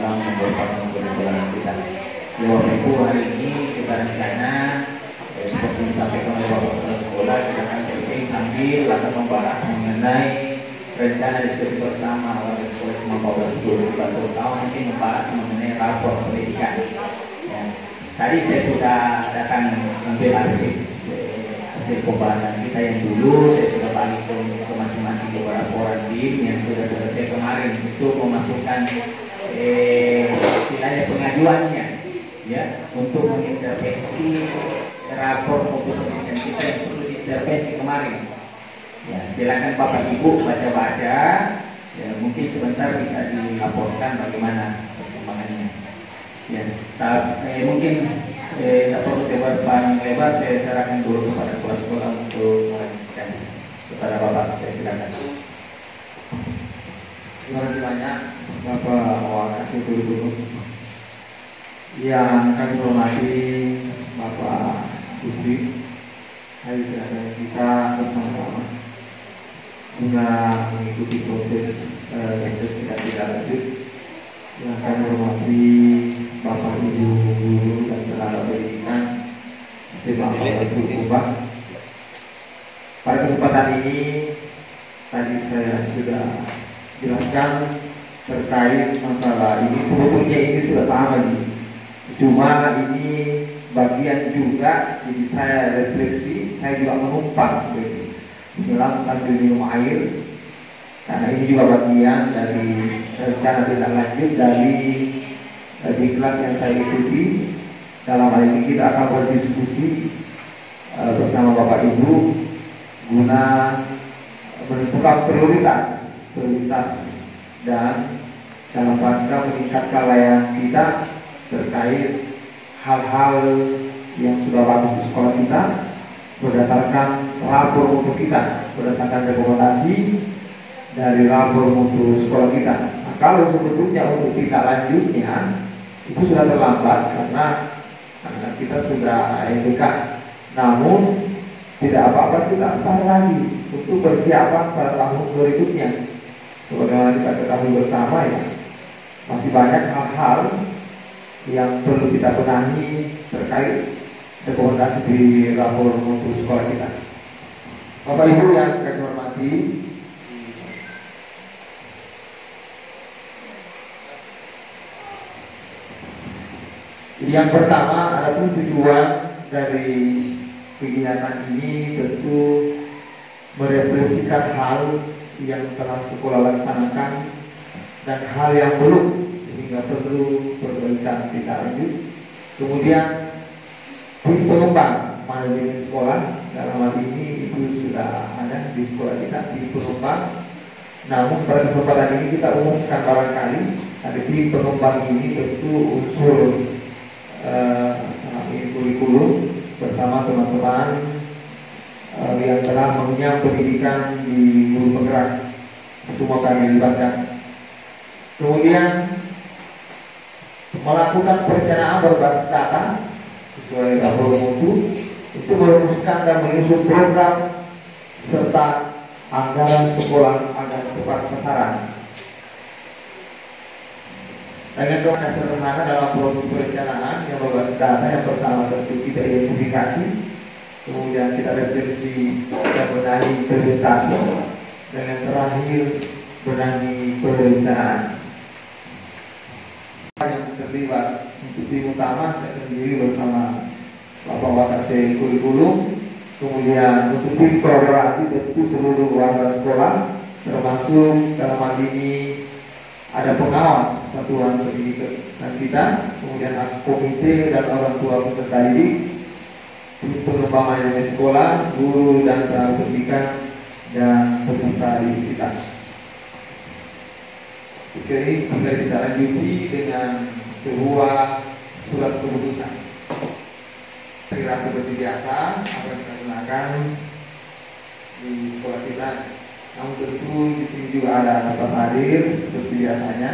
dalam memperbaiki kurikulum kita. Ya Bapak Ibu, hari ini kita rencana seperti yang disampaikan oleh Bapak Kepala Sekolah, kita akan briefing sambil akan membahas mengenai rencana diskusi bersama warga sekolah SMA 14 terutama nanti membahas mengenai rapor pendidikan. Ya. Tadi saya sudah akan ambil hasil pembahasan kita yang dulu, saya sudah balik ke masing-masing beberapa orang tim yang sudah selesai kemarin untuk memasukkan istilahnya pengajuannya, ya, untuk mengintervensi rapor mutu pendidikan kita yang perlu diintervensi kemarin. Ya, silakan Bapak Ibu baca-baca, ya, mungkin sebentar bisa dilaporkan bagaimana perkembangannya. Ya, mungkin tak perlu saya berpanjang lebar, saya serahkan dulu kepada kepala sekolah untuk melanjutkan. Kepada Bapak, saya silakan. Terima kasih banyak Bapak Wakasih Guru. Yang kami hormati Bapak Putri, hari ini kita bersama-sama guna mengikuti proses refleksi dan tidak lanjut. Yang kami hormati Bapak Ibu Guru dan tenaga pendidikan SMA 14 Kubah. Pada kesempatan ini tadi saya sudah jelaskan terkait masalah ini. Sebetulnya ini sudah sama nih, cuma ini bagian juga, jadi saya refleksi, saya juga menumpang dalam sambil minum air, karena ini juga bagian dari rencana tindak lanjut dari diklat yang saya ikuti. Dalam hal ini kita akan berdiskusi bersama Bapak Ibu guna menentukan prioritas dan dalam rangka meningkatkan layanan kita terkait hal-hal yang sudah bagus di sekolah kita berdasarkan rapor mutu kita, berdasarkan rekomendasi dari rapor mutu sekolah kita. Nah, kalau sebetulnya untuk tindak lanjutnya itu sudah terlambat karena kita sudah AMBK, namun tidak apa-apa, kita start lagi untuk persiapan pada tahun berikutnya. Sebagaimana kita ketahui bersama, ya, masih banyak hal-hal yang perlu kita benahi terkait rekomendasi di rapor mutu sekolah kita. Bapak Ibu yang kami hormati, yang pertama adapun tujuan dari kegiatan ini tentu merefleksikan hal yang telah sekolah laksanakan dan hal yang belum sehingga perlu perbaikan tindak lanjut. Kemudian tim pengembang manajemen sekolah, dalam hal ini itu sudah ada di sekolah kita tim pengembang. Namun pada kesempatan ini kita umumkan barangkali ada tim pengembang ini tentu unsur kurikulum bersama teman-teman yang telah mengenyam pendidikan di guru penggerak, semua kami libatkan. Kemudian melakukan perencanaan berbasis data sesuai rapor mutu untuk merumuskan dan menyusun program serta anggaran sekolah agar tepat sasaran. Dengan kemudian sederhana dalam proses perencanaan yang berbasis data, yang pertama tentu kita identifikasi, kemudian kita refleksi dan benahi implementasi, dengan terakhir benahi perencanaan. Yang terlibat untuk tim utama saya sendiri bersama Bapak Wakasih Kurikulum, kemudian untuk tim kolaborasi tentu seluruh warga sekolah, termasuk dalam hal ini ada pengawas satuan pendidikan kita, kemudian komite dan orang tua peserta didik, tim pengembang manajemen sekolah, guru dan tenaga pendidikan dan peserta didik kita. Ini tinggal kita lanjuti dengan sebuah surat keputusan. Kira seperti biasa akan kita gunakan di sekolah kita. Namun tentu di sini juga ada tempat hadir seperti biasanya,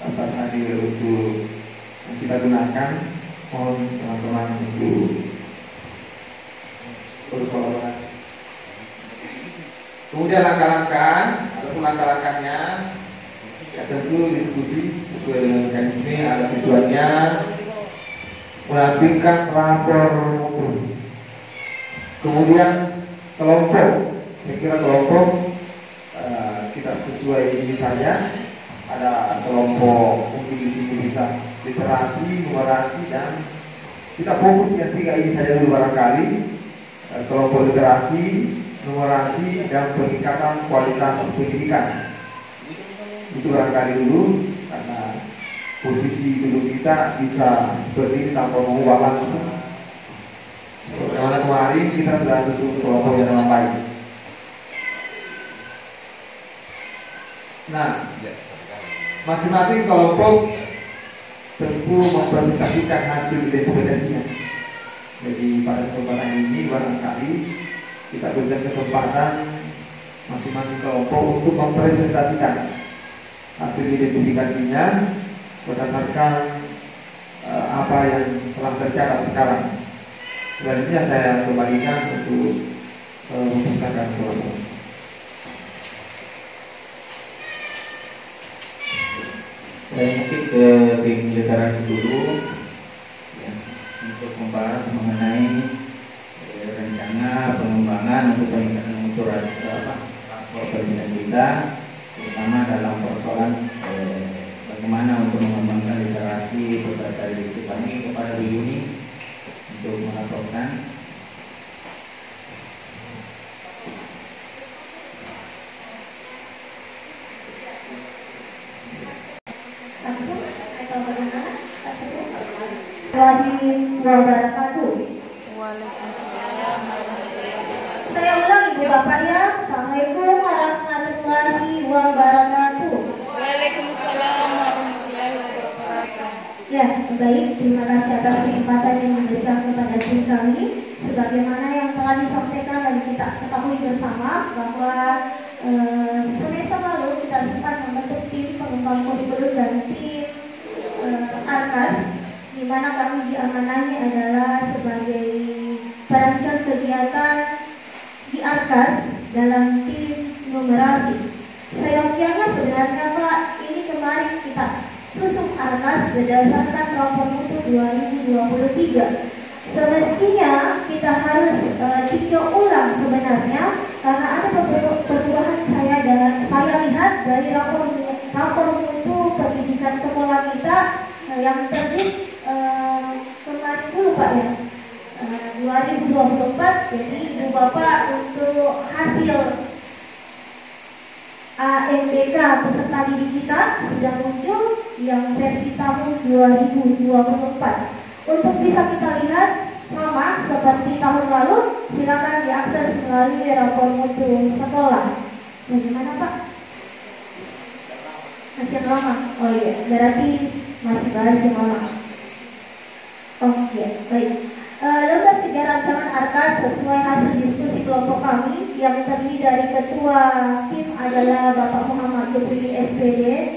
tempat hadir untuk yang kita gunakan. Mohon teman-teman untuk berkolaborasi. Kemudian langkah-langkah ataupun langkah-langkahnya Ya tentu diskusi sesuai dengan mekanisme ada tujuannya menampilkan rapor mutu. Kemudian kelompok, saya kira kelompok kita sesuai ini saja. Ada kelompok mungkin di sini bisa literasi, numerasi, dan kita fokus yang 3 ini saja dulu barangkali. Kelompok literasi, numerasi, dan peningkatan kualitas pendidikan. Itu barangkali dulu, karena posisi dulu kita bisa seperti ini tanpa mengubah langsung. Sebagaimana kemarin kita sudah susun kelompok yang memang baik. Nah, masing-masing kelompok tentu mempresentasikan hasil identifikasinya. Jadi pada kesempatan ini barangkali kita berikan kesempatan masing-masing kelompok untuk mempresentasikan hasil identifikasinya berdasarkan apa yang telah tercatat sekarang. Selanjutnya saya kembalikan untuk mempersilakan kelompok. Saya mungkin ke tim literasi dulu ya, untuk membahas mengenai rencana pengembangan untuk peningkatan mutu rapor pendidikan kita, terutama dalam persoalan bagaimana untuk mengembangkan literasi peserta didik kami. Kepada Bu Yuni untuk melaporkan. Warahmatullahi wabarakatuh. Waalaikumsalam. Saya ulang Ibu Bapak ya. Assalamualaikum warahmatullahi wabarakatuh. Waalaikumsalam warahmatullahi wabarakatuh. Ya, baik. Terima kasih atas kesempatan yang diberikan kepada tim kami. Sebagaimana yang telah disampaikan dan kita ketahui bersama bahwa semester lalu kita sempat membentuk tim pengembang kurikulum dan tim Arkas, di mana kami diamanahi adalah sebagai perancang kegiatan di Arkas dalam tim numerasi. Sayangnya sebenarnya Pak, ini kemarin kita susun Arkas berdasarkan rapor mutu 2023. Semestinya kita harus tinjau ulang sebenarnya, karena ada perubahan saya lihat dari rapor mutu pendidikan sekolah kita yang terbit kemarin dulu Pak ya, 2024. Jadi Ibu Bapak untuk hasil AMBK peserta didik kita sudah muncul yang versi tahun 2024. Untuk bisa kita lihat sama seperti tahun lalu, silakan diakses melalui rapor mutu sekolah. Bagaimana Pak? Masih lama? Oh iya, berarti masih bahas yang lama. Oh iya, baik. Lembar 3 rancangan Arkas sesuai hasil diskusi kelompok kami yang terdiri dari ketua tim adalah Bapak Muhammad Lutfi SPD.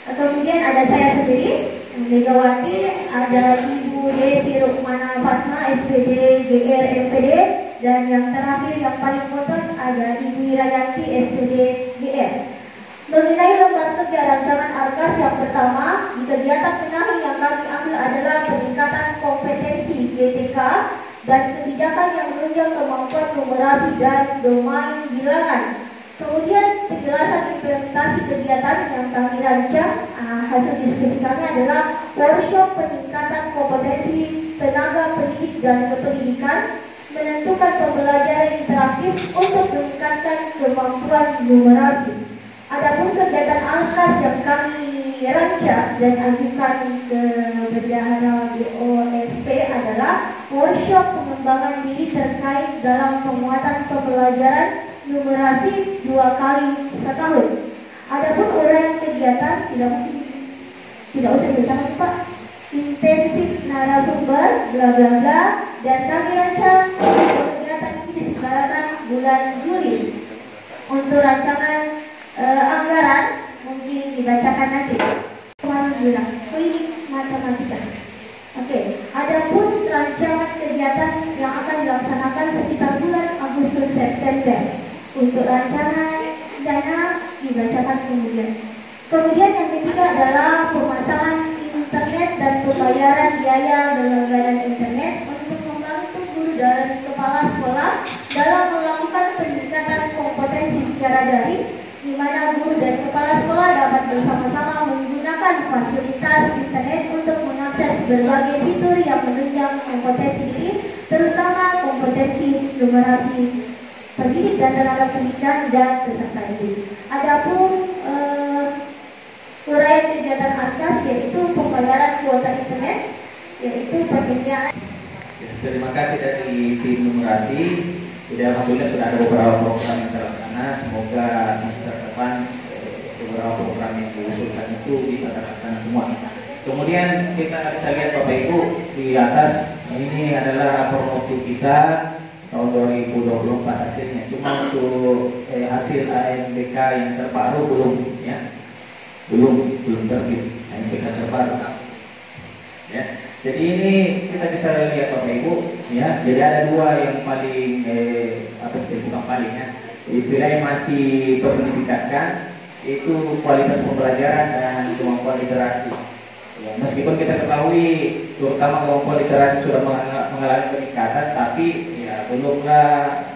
Kemudian ada saya sendiri, Megawati, ada Ibu Desi Rukmana Fatma SPD GR MPD, dan yang terakhir yang paling penting ada Ibu Irayanti SPD GR. Mengenai lembar kerja rancangan Arkas yang pertama, di kegiatan penahi yang kami ambil adalah peningkatan kompetensi GTK dan kebijakan yang menunjang kemampuan numerasi dan domain bilangan. Kemudian penjelasan implementasi kegiatan yang kami rancang, hasil diskusi kami adalah workshop peningkatan kompetensi tenaga pendidik dan kependidikan, menentukan pembelajaran interaktif untuk meningkatkan kemampuan numerasi. Adapun kegiatan Arkas yang kami rancang dan ajukan ke Bendahara BOSP adalah workshop pengembangan diri terkait dalam penguatan pembelajaran numerasi 2 kali setahun. Adapun uraian kegiatan tidak usah dibacakan Pak. Intensif narasumber bla bla bla, dan kami rancang kegiatan ini diselenggarakan bulan Juli. Untuk rancangan anggaran mungkin dibacakan nanti. Kemarin bilang klinik matematika. Oke. Adapun rancangan kegiatan yang akan dilaksanakan sekitar bulan Agustus September. Untuk rancangan dana dibacakan kemudian. Kemudian yang ketiga adalah pemasangan internet dan pembayaran biaya berlangganan internet untuk membantu guru dan kepala sekolah dalam melakukan peningkatan kompetensi secara daring, di mana guru dan kepala sekolah dapat bersama-sama menggunakan fasilitas internet untuk mengakses berbagai fitur yang menunjang kompetensi diri, terutama kompetensi numerasi pendidik dan tenaga pendidikan dan peserta didik. Adapun uraian kegiatan ARKAS yaitu pembayaran kuota internet, yaitu penyediaan. Terima kasih dari tim numerasi. Jadi alhamdulillah sudah ada beberapa program yang terlaksana. Semoga semester depan beberapa program yang diusulkan itu bisa terlaksana semua. Kemudian kita bisa lihat Bapak Ibu di atas, ini adalah rapor mutu kita tahun 2024 hasilnya. Cuma untuk hasil ANBK yang terbaru belum ya. Belum terbit ANBK terbaru. Ya. Jadi ini kita bisa lihat Bapak Ibu ya. Jadi ada dua yang paling bukan paling ya. Istilahnya masih perlu ditingkatkan, itu kualitas pembelajaran dan kemampuan literasi. Ya, meskipun kita ketahui terutama kemampuan literasi sudah mengalami peningkatan, tapi ya belumlah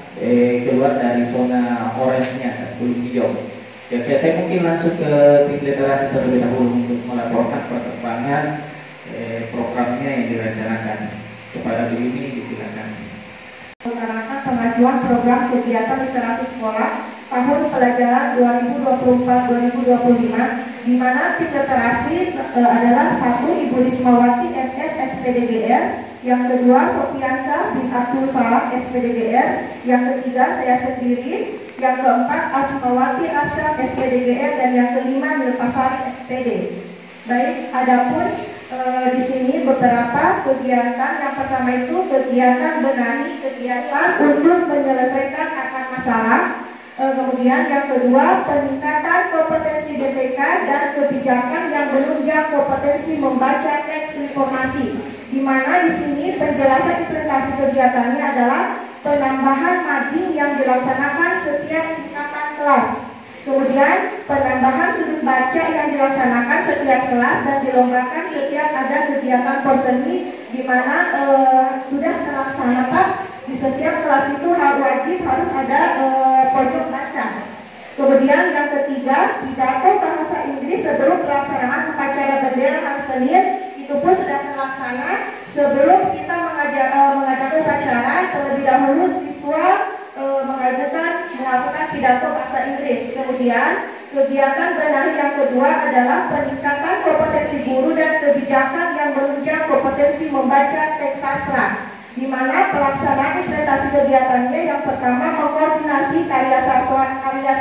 keluar dari zona orange-nya, belum hijau. Ya, saya mungkin langsung ke tim literasi terlebih dahulu untuk melaporkan perkembangan programnya yang direncanakan. Kepada Bu ini disilakan. Melaksanakan pengajuan program kegiatan literasi sekolah tahun pelajaran 2024-2025, di mana tim literasi adalah satu Ibu Rismawati SS SPDGR, yang kedua Sofiansa bin Abdul Salam SPDGR, yang ketiga saya sendiri, yang keempat Asmawati Arsyad SPDGR, dan yang kelima Nilpasari SPD. Baik, adapun di sini beberapa kegiatan. Yang pertama itu kegiatan benahi kegiatan untuk menyelesaikan akar masalah. Kemudian yang kedua peningkatan kompetensi DTK dan kebijakan yang menunjang kompetensi membaca teks informasi. Di mana di sini penjelasan implementasi kegiatannya adalah penambahan mading yang dilaksanakan setiap tingkatan kelas. Kemudian penambahan sudut baca yang dilaksanakan setiap kelas dan dilombakan setiap ada kegiatan perseni, di mana sudah terlaksana Pak. Di setiap kelas itu wajib harus ada pojok baca. Kemudian yang ketiga pidato bahasa Inggris sebelum pelaksanaan upacara bendera hari Senin, itu pun sudah terlaksana. Sebelum kita mengadakan upacara, terlebih dahulu siswa melakukan pidato bahasa Inggris. Kemudian kegiatan benahi yang kedua adalah peningkatan kompetensi guru dan kebijakan yang menunjang kompetensi membaca teks sastra, di mana pelaksanaan implementasi kegiatannya yang pertama mengkoordinasi karya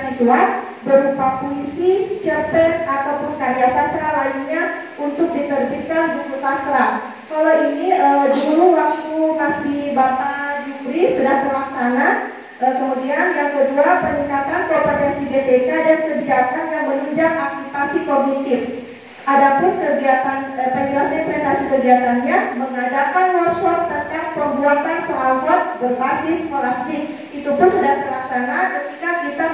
siswa berupa puisi, cerpen ataupun karya sastra lainnya untuk diterbitkan buku sastra. Kalau ini dulu waktu masih Bapak Jupri sudah terlaksana. Kemudian yang kedua peningkatan kompetensi GTK dan kebijakan yang menunjang aktivasi kognitif. Adapun kegiatan penjelasan implementasi kegiatannya mengadakan workshop tentang pembuatan soal word berbasis skolastik. Itu pun sudah terlaksana ketika kita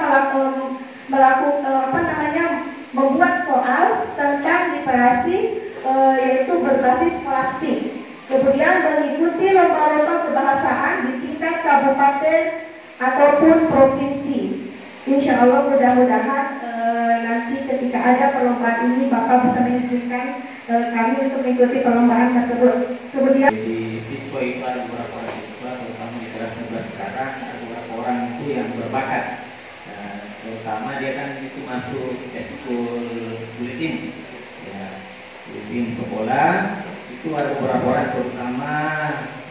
membuat soal tentang literasi yaitu berbasis skolastik. Kemudian mengikuti lomba-lomba kebahasaan di tingkat kabupaten ataupun provinsi. Insya Allah mudah-mudahan nanti ketika ada perlombaan ini Bapak bisa mengizinkan kami untuk mengikuti perlombaan tersebut. Kemudian di siswa itu ada beberapa siswa, terutama di kelas 11 sekarang ada beberapa orang itu yang berbakat. Terutama dia kan itu masuk eskul bulletin, ya, bulletin sekolah itu ada beberapa orang, terutama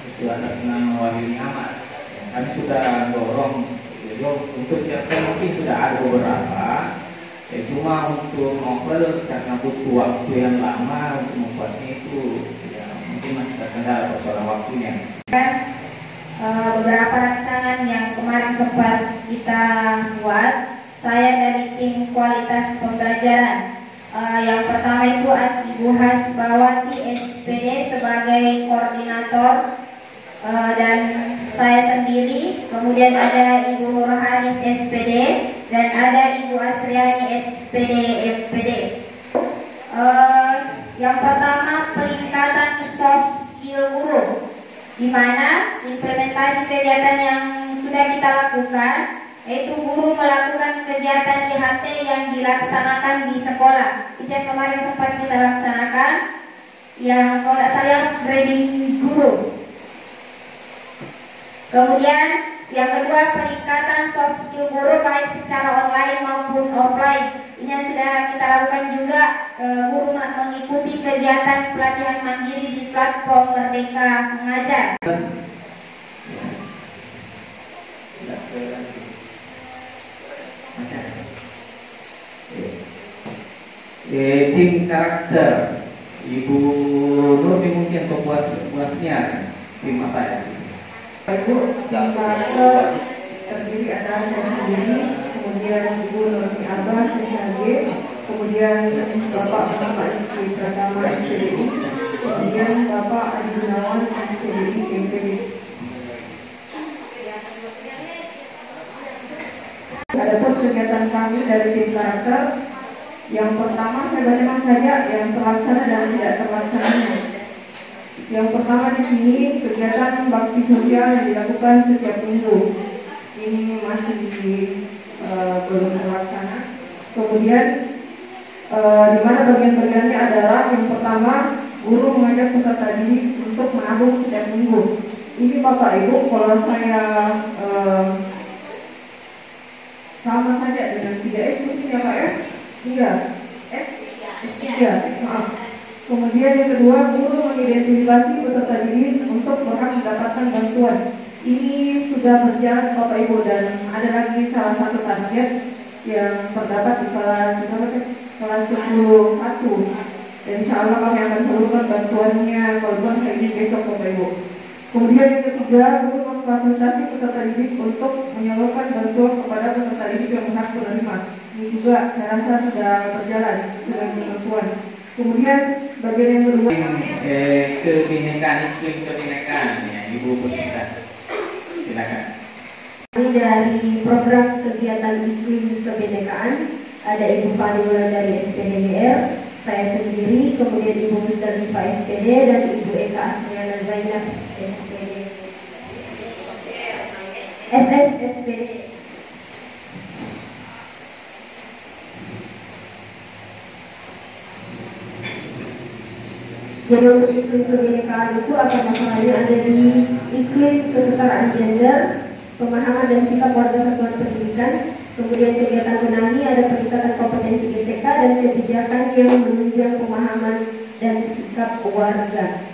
itu atas nama Wahyu Ahmad. Kami sudah dorong untuk cerpen mungkin sudah ada beberapa, cuma untuk novel karena butuh waktu yang lama untuk membuatnya itu ya, mungkin masih terkendala persoalan waktunya. Beberapa rancangan yang kemarin sempat kita buat, saya dari tim kualitas pembelajaran. Yang pertama itu Ibu Hasbawati SPD sebagai koordinator, dan saya sendiri, kemudian ada Ibu Nurhanis SPD, dan ada Ibu Asriani SPD MPD. Yang pertama, peningkatan soft skill guru, di mana implementasi kegiatan yang sudah kita lakukan, yaitu guru melakukan kegiatan IHT yang dilaksanakan di sekolah. Itu yang kemarin sempat kita laksanakan, yang kalau tidak salah grading guru. Kemudian yang kedua, peningkatan soft skill guru baik secara online maupun offline. Ini yang sudah kita lakukan juga, guru mengikuti kegiatan pelatihan mandiri di platform Merdeka Mengajar. Tim karakter Ibu Nur mungkin puasnya tim apa ya? Ibu, tim karakter terdiri adalah saya sendiri, kemudian Ibu Nurti Abbas SHG, kemudian Bapak Muhammad Rizky Pratama SPDI, kemudian Bapak Aziz Gunawan SPDI MPD. Adapun kegiatan kami dari tim karakter, yang pertama saya bacakan saja yang terlaksana dan tidak terlaksananya. Yang pertama di sini kegiatan bakti sosial yang dilakukan setiap minggu. Ini masih belum terlaksana. Kemudian di mana bagian-bagiannya adalah yang pertama, guru mengajak peserta didik untuk menabung setiap minggu. Ini Bapak Ibu, kalau saya sama saja dengan 3S mungkin ya Pak ya? Iya. Iya, maaf. Kemudian yang kedua, guru mengidentifikasi peserta didik untuk berhak mendapatkan bantuan. Ini sudah berjalan Bapak Ibu, dan ada lagi salah satu target yang terdapat di kelas 10.1. Dan insya Allah kami akan salurkan bantuannya korban hari ini besok Bapak Ibu. Kemudian yang ketiga, guru memfasilitasi peserta didik untuk menyalurkan bantuan kepada peserta didik yang berhak menerima. Ini juga saya rasa sudah berjalan sesuai dengan bantuan. Kemudian bagian yang kedua, kebinekaan, iklim kebinekaan ya, Ibu Pusita. Silakan. Kami dari program kegiatan iklim kebinekaan ada Ibu Fadila dari SPDGR, saya sendiri, kemudian Ibu Musdalifah SPD dan Ibu Eka Asriana Zainab SPD, SS SPD. Jadi untuk iklim kebinekaan itu akar masalahnya ada di iklim kesetaraan gender, pemahaman dan sikap warga satuan pendidikan, kemudian kegiatan benani ada peningkatan kompetensi GTK dan kebijakan yang menunjang pemahaman dan sikap warga.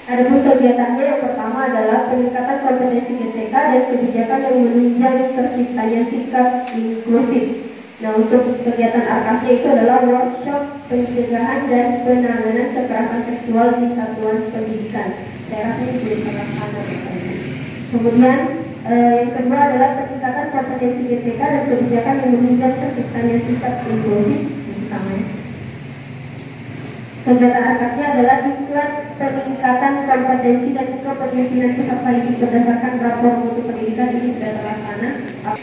Adapun kegiatannya yang pertama adalah peningkatan kompetensi GTK dan kebijakan yang menunjang terciptanya sikap inklusif. Nah, untuk kegiatan arkasnya itu adalah workshop pencegahan dan penanganan kekerasan seksual di satuan pendidikan. Saya rasa ini belum terlaksana. Kemudian yang kedua adalah peningkatan kompetensi GTK dan kebijakan yang menunjang terciptanya sikap inklusif. Masih sama ya. Kegiatan arkasnya adalah diklat peningkatan kompetensi dan kepemimpinan peserta didik berdasarkan rapor mutu pendidikan. Ini sudah terlaksana.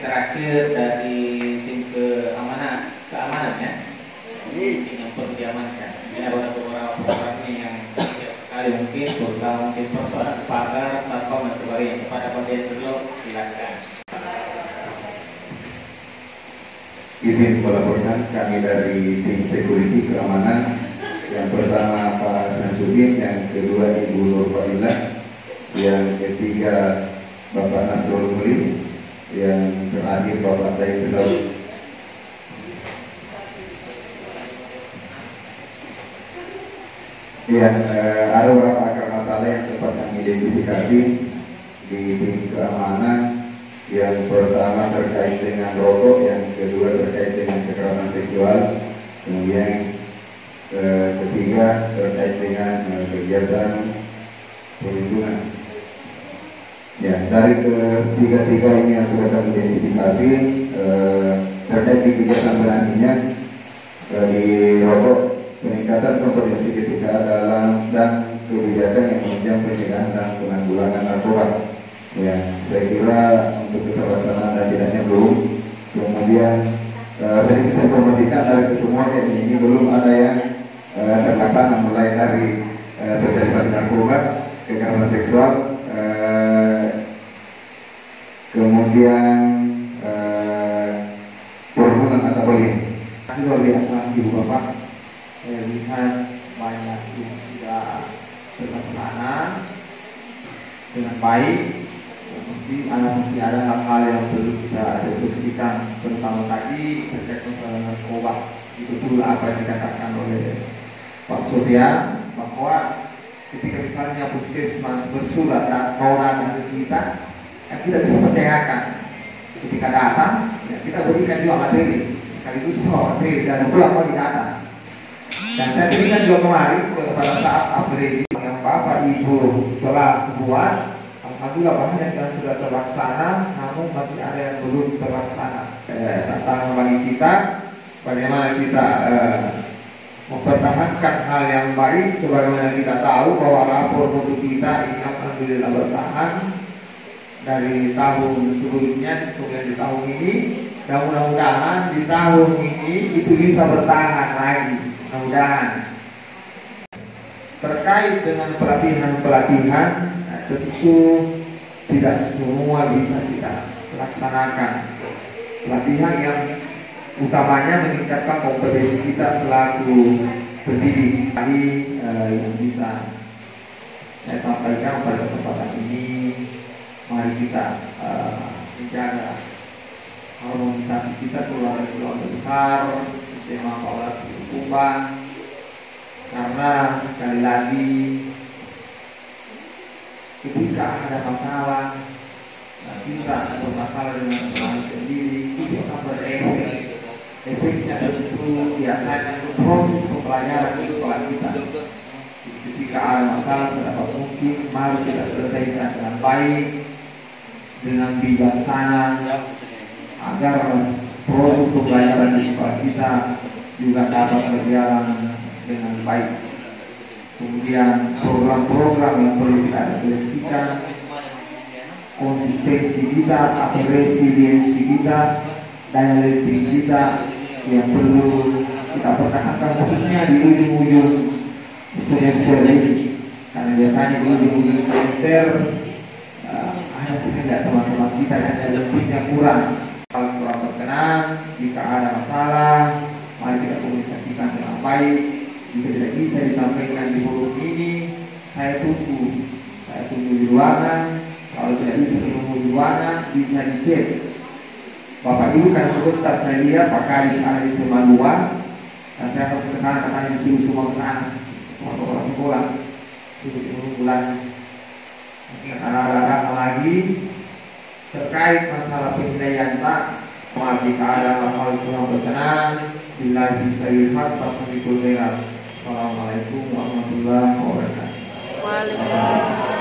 Terakhir dari tim keamanan ya, tim yang perlu diamankan. Ini ada beberapa program yang siap sekali mungkin, terutama mungkin persoalan pagar, satpam dan sebagainya. Kepada Bapak dulu, silakan. Izin melaporkan kami dari tim security keamanan. Yang pertama Pak Samsudin, yang kedua Ibu Nur Fadilah, yang ketiga Bapak Nasrul Mulis, yang terakhir Bapak Taib Laut. Yang ada beberapa akar masalah yang sempat kami identifikasi di tim keamanan. Yang pertama terkait dengan rokok, yang kedua terkait dengan kekerasan seksual, kemudian ketiga terkait dengan kegiatan perlindungan. Ya, dari ketiga-tiga ini yang sudah kami identifikasi, terkait di kegiatan beraninya di rokok, peningkatan kompetensi ketika dalam dan kebijakan yang menunjang pencegahan dan penanggulangan narkoba. Ya, saya kira untuk keterlaksanaan dan tidaknya belum. Kemudian sedikit saya informasikan dari kesemuanya ini belum ada yang terlaksana, mulai dari sosialisasi narkoba, kekerasan seksual, kemudian perhubungan atau bullying. Luar biasa Ibu Bapak, saya lihat banyak yang tidak terlaksana dengan baik. Masih ada hal-hal yang perlu kita refleksikan, terutama tadi terkait masalah narkoba. Itu betul apa yang dikatakan oleh Pak Surya, bahwa ketika misalnya puskesmas bersurat dan mau datang ke kita bisa percayakan. Ketika datang, ya, kita berikan juga materi, sekaligus materi dan pulang mau didata. Dan saya berikan juga kemarin pada saat upgrade yang Bapak Ibu telah buat. Alhamdulillah banyak yang sudah terlaksana, namun masih ada yang belum terlaksana. Tantangan bagi kita, bagaimana kita mempertahankan hal yang baik, sebagaimana kita tahu bahwa rapor mutu kita ini alhamdulillah bertahan dari tahun sebelumnya, kemudian di tahun ini, dan mudah-mudahan di tahun ini itu bisa bertahan lagi, mudah-mudahan. Terkait dengan pelatihan, tentu tidak semua bisa kita laksanakan. Pelatihan yang utamanya meningkatkan kompetensi kita selaku pendidik. Tadi yang bisa saya sampaikan pada kesempatan ini, mari kita menjaga harmonisasi kita seluruh keluarga besar SMA 14 Tuban, karena sekali lagi ketika ada masalah, kita bermasalah dengan teman sendiri, itu akan berefek. Efeknya tentu biasanya proses pembelajaran di sekolah kita. Ketika ada masalah sedapat mungkin, mari kita selesaikan dengan baik, dengan bijaksana, agar proses pembelajaran di sekolah kita juga dapat berjalan dengan baik. Kemudian program-program yang perlu kita refleksikan, konsistensi kita, resiliensi kita, daya lenting kita yang perlu kita pertahankan, khususnya di ujung-ujung semester ini. Karena biasanya di ujung-ujung semester ada sedikit teman-teman kita yang lentingnya kurang berkenan. Jika ada masalah, mari kita komunikasikan dengan baik. Jika tidak bisa disampaikan di forum ini, saya tunggu di ruangan. Kalau tidak bisa menunggu di ruangan, bisa dicek. Bapak Ibu kan sebentar saya lihat Pak Kadis ada di SMA 2, dan saya harus ke sana, katanya disuruh semua ke sana, kepala sekolah, sudah menunggu lagi. Ada lagi terkait masalah penilaian tak. Maaf jika ada hal-hal kurang berkenan. Bila bisa lihat pas mengikut. Assalamualaikum warahmatullahi wabarakatuh. Waalaikumsalam.